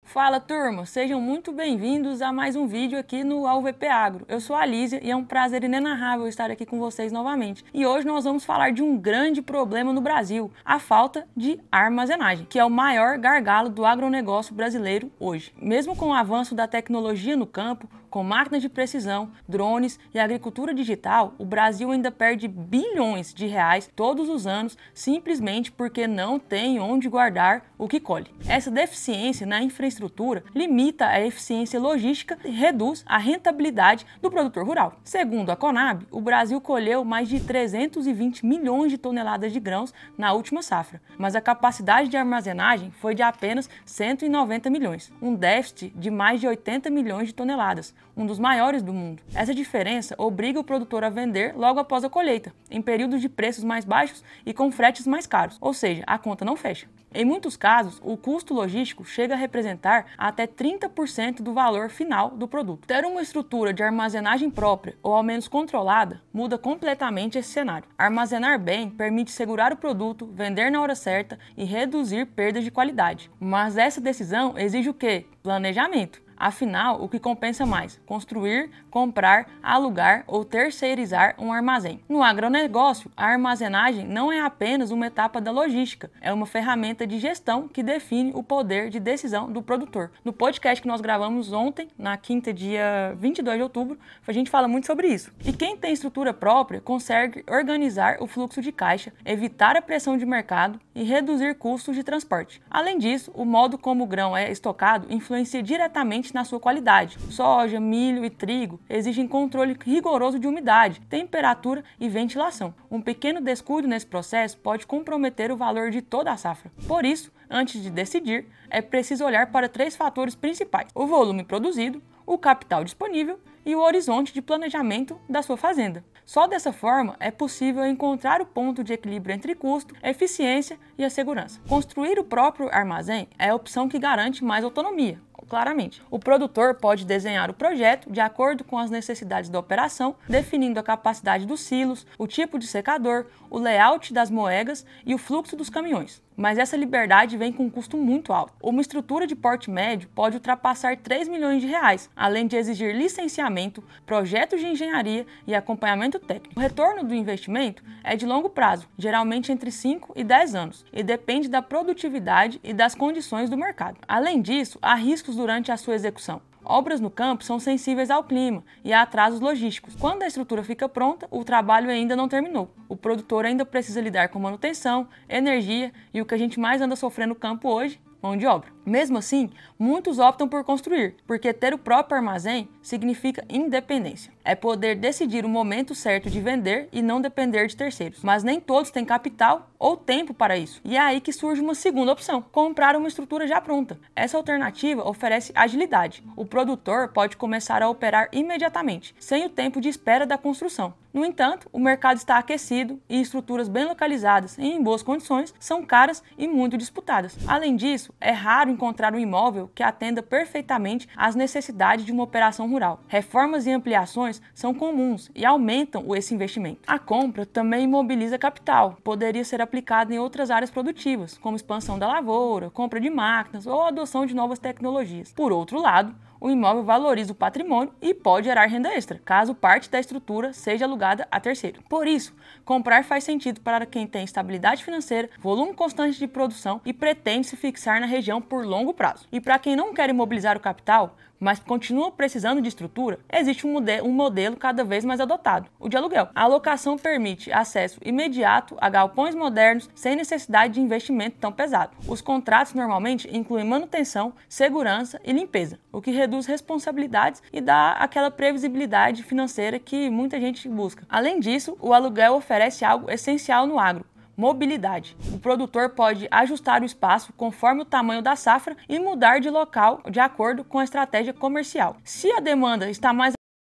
Fala turma, sejam muito bem-vindos a mais um vídeo aqui no AUVP Agro. Eu sou a Lísia e é um prazer inenarrável estar aqui com vocês novamente. E hoje nós vamos falar de um grande problema no Brasil, a falta de armazenagem, que é o maior gargalo do agronegócio brasileiro hoje. Mesmo com o avanço da tecnologia no campo, com máquinas de precisão, drones e agricultura digital, o Brasil ainda perde bilhões de reais todos os anos simplesmente porque não tem onde guardar o que colhe. Essa deficiência na infraestrutura limita a eficiência logística e reduz a rentabilidade do produtor rural. Segundo a Conab, o Brasil colheu mais de 320 milhões de toneladas de grãos na última safra, mas a capacidade de armazenagem foi de apenas 190 milhões, um déficit de mais de 80 milhões de toneladas, um dos maiores do mundo. Essa diferença obriga o produtor a vender logo após a colheita, em períodos de preços mais baixos e com fretes mais caros, ou seja, a conta não fecha. Em muitos casos, o custo logístico chega a representar até 30% do valor final do produto. Ter uma estrutura de armazenagem própria ou ao menos controlada muda completamente esse cenário. Armazenar bem permite segurar o produto, vender na hora certa e reduzir perdas de qualidade. Mas essa decisão exige o quê? Planejamento. Afinal, o que compensa mais? Construir, comprar, alugar ou terceirizar um armazém. No agronegócio, a armazenagem não é apenas uma etapa da logística, é uma ferramenta de gestão que define o poder de decisão do produtor. No podcast que nós gravamos ontem, na quinta, dia 22 de outubro, a gente fala muito sobre isso. E quem tem estrutura própria consegue organizar o fluxo de caixa, evitar a pressão de mercado e reduzir custos de transporte. Além disso, o modo como o grão é estocado influencia diretamente na sua qualidade. Soja, milho e trigo exigem controle rigoroso de umidade, temperatura e ventilação. Um pequeno descuido nesse processo pode comprometer o valor de toda a safra. Por isso, antes de decidir, é preciso olhar para 3 fatores principais: o volume produzido, o capital disponível e o horizonte de planejamento da sua fazenda. Só dessa forma é possível encontrar o ponto de equilíbrio entre custo, eficiência e a segurança. Construir o próprio armazém é a opção que garante mais autonomia. Claramente, o produtor pode desenhar o projeto de acordo com as necessidades da operação, definindo a capacidade dos silos, o tipo de secador, o layout das moedas e o fluxo dos caminhões. Mas essa liberdade vem com um custo muito alto. Uma estrutura de porte médio pode ultrapassar 3 milhões de reais, além de exigir licenciamento, projetos de engenharia e acompanhamento técnico. O retorno do investimento é de longo prazo, geralmente entre 5 e 10 anos, e depende da produtividade e das condições do mercado. Além disso, há riscos durante a sua execução. Obras no campo são sensíveis ao clima e a atrasos logísticos. Quando a estrutura fica pronta, o trabalho ainda não terminou. O produtor ainda precisa lidar com manutenção, energia e o que a gente mais anda sofrendo no campo hoje, mão de obra. Mesmo assim, muitos optam por construir, porque ter o próprio armazém significa independência. É poder decidir o momento certo de vender e não depender de terceiros. Mas nem todos têm capital ou tempo para isso. E é aí que surge uma segunda opção: comprar uma estrutura já pronta. Essa alternativa oferece agilidade. O produtor pode começar a operar imediatamente, sem o tempo de espera da construção. No entanto, o mercado está aquecido e estruturas bem localizadas e em boas condições são caras e muito disputadas. Além disso, é raro encontrar um imóvel que atenda perfeitamente às necessidades de uma operação rural. Reformas e ampliações são comuns e aumentam esse investimento. A compra também imobiliza capital, poderia ser aplicada em outras áreas produtivas, como expansão da lavoura, compra de máquinas ou adoção de novas tecnologias. Por outro lado, o imóvel valoriza o patrimônio e pode gerar renda extra, caso parte da estrutura seja alugada a terceiro. Por isso, comprar faz sentido para quem tem estabilidade financeira, volume constante de produção e pretende se fixar na região por longo prazo. E para quem não quer imobilizar o capital, mas continua precisando de estrutura, existe um modelo cada vez mais adotado, o de aluguel. A alocação permite acesso imediato a galpões modernos sem necessidade de investimento tão pesado. Os contratos normalmente incluem manutenção, segurança e limpeza, o que reduz responsabilidades e dá aquela previsibilidade financeira que muita gente busca. Além disso, o aluguel oferece algo essencial no agro: mobilidade. O produtor pode ajustar o espaço conforme o tamanho da safra e mudar de local de acordo com a estratégia comercial. Se a demanda está mais